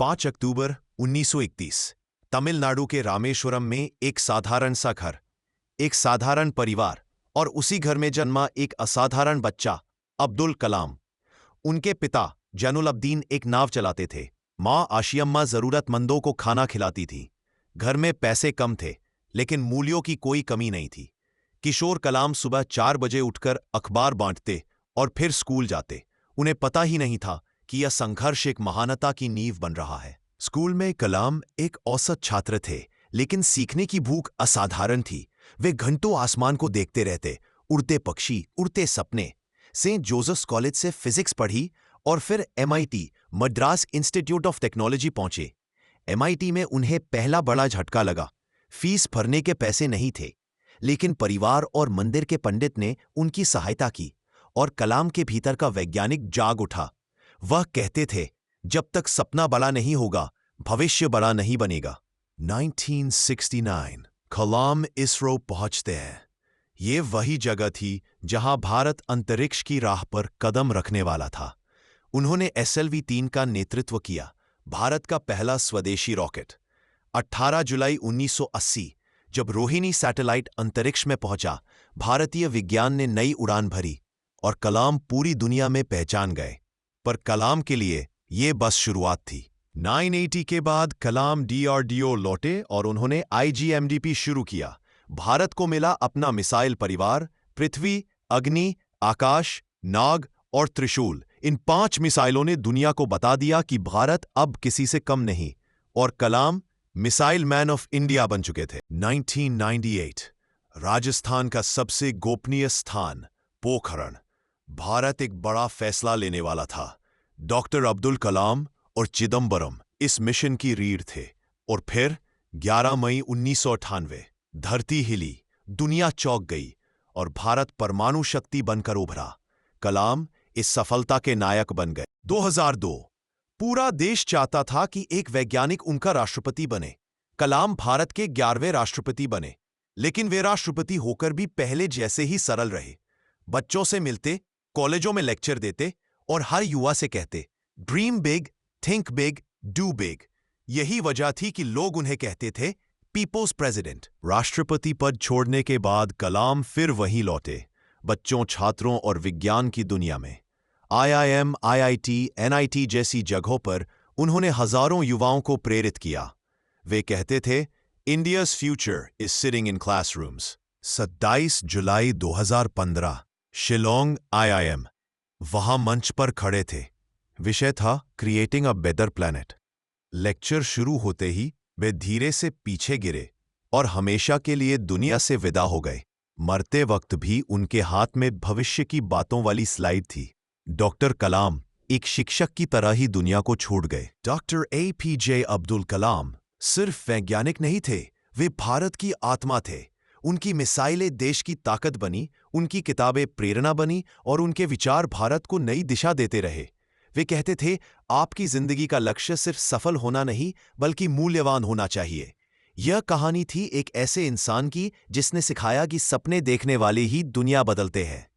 5 अक्टूबर 1931 तमिलनाडु के रामेश्वरम में एक साधारण सा घर, एक साधारण परिवार और उसी घर में जन्मा एक असाधारण बच्चा अब्दुल कलाम। उनके पिता जैनुलब्दीन एक नाव चलाते थे। माँ आशियम्मा जरूरतमंदों को खाना खिलाती थी। घर में पैसे कम थे, लेकिन मूल्यों की कोई कमी नहीं थी। किशोर कलाम सुबह 4 बजे उठकर अखबार बांटते और फिर स्कूल जाते। उन्हें पता ही नहीं था कि यह संघर्ष एक महानता की नींव बन रहा है। स्कूल में कलाम एक औसत छात्र थे, लेकिन सीखने की भूख असाधारण थी। वे घंटों आसमान को देखते रहते, उड़ते पक्षी, उड़ते सपने। सेंट जोसेफ्स कॉलेज से फिजिक्स पढ़ी और फिर MIT Madras institute of technology पहुंचे। MIT में उन्हें पहला बड़ा झटका लगा। फीस भरने के पैसे नहीं थे, लेकिन परिवार और मंदिर के पंडित ने उनकी सहायता की और कलाम के भीतर का वैज्ञानिक जाग उठा। वह कहते थे, जब तक सपना बड़ा नहीं होगा, भविष्य बड़ा नहीं बनेगा। 1969 कलाम इसरो पहुंचते हैं। ये वही जगह थी जहां भारत अंतरिक्ष की राह पर कदम रखने वाला था। उन्होंने SLV-3 का नेतृत्व किया, भारत का पहला स्वदेशी रॉकेट। 18 जुलाई 1980 जब रोहिणी सैटेलाइट अंतरिक्ष में पहुंचा, भारतीय विज्ञान ने नई उड़ान भरी और कलाम पूरी दुनिया में पहचान गए। पर कलाम के लिए ये बस शुरुआत थी। 980 के बाद कलाम DRDO लौटे और उन्होंने IGMDP शुरू किया। भारत को मिला अपना मिसाइल परिवार, पृथ्वी, अग्नि, आकाश, नाग और त्रिशूल। इन 5 मिसाइलों ने दुनिया को बता दिया कि भारत अब किसी से कम नहीं, और कलाम मिसाइल मैन ऑफ इंडिया बन चुके थे। 1998 राजस्थान का सबसे गोपनीय स्थान पोखरण। भारत एक बड़ा फैसला लेने वाला था। डॉक्टर अब्दुल कलाम और चिदम्बरम इस मिशन की रीढ़ थे। और फिर 11 मई 1998 धरती हिली, दुनिया चौंक गई और भारत परमाणु शक्ति बनकर उभरा। कलाम इस सफलता के नायक बन गए। 2002 पूरा देश चाहता था कि एक वैज्ञानिक उनका राष्ट्रपति बने। कलाम भारत के 11वें राष्ट्रपति बने, लेकिन वे राष्ट्रपति होकर भी पहले जैसे ही सरल रहे। बच्चों से मिलते, कॉलेजों में लेक्चर देते और हर युवा से कहते, dream big, think big, do big. यही वजह थी कि लोग उन्हें कहते थे पीपल्स प्रेसिडेंट। राष्ट्रपति पद छोड़ने के बाद कलाम फिर वहीं लौटे, बच्चों, छात्रों और विज्ञान की दुनिया में। IIM, IIT, NIT जैसी जगहों पर उन्होंने हजारों युवाओं को प्रेरित किया। वे कहते थे, India's future is sitting in classrooms। 27 July 2015 Shillong IIM। वहां मंच पर खड़े थे। विषय था creating a better planet. Lecture शुरू होते ही वे धीरे से पीछे गिरे और हमेशा के लिए दुनिया से विदा हो गए। मरते वक्त भी उनके हाथ में भविष्य की बातों वाली स्लाइड थी। डॉक्टर कलाम एक शिक्षक की तरह ही दुनिया को छोड़ गए। डॉक्टर APJ अब्दुल कलाम सिर्फ वैज्ञानिक नहीं थे, वे भारत की आत्मा थे। उनकी मिसाइलें देश की ताकत बनी, उनकी किताबें प्रेरणा बनी और उनके विचार भारत को नई दिशा देते रहे। वे कहते थे, आपकी जिंदगी का लक्ष्य सिर्फ सफल होना नहीं, बल्कि मूल्यवान होना चाहिए। यह कहानी थी एक ऐसे इंसान की जिसने सिखाया कि सपने देखने वाले ही दुनिया बदलते हैं।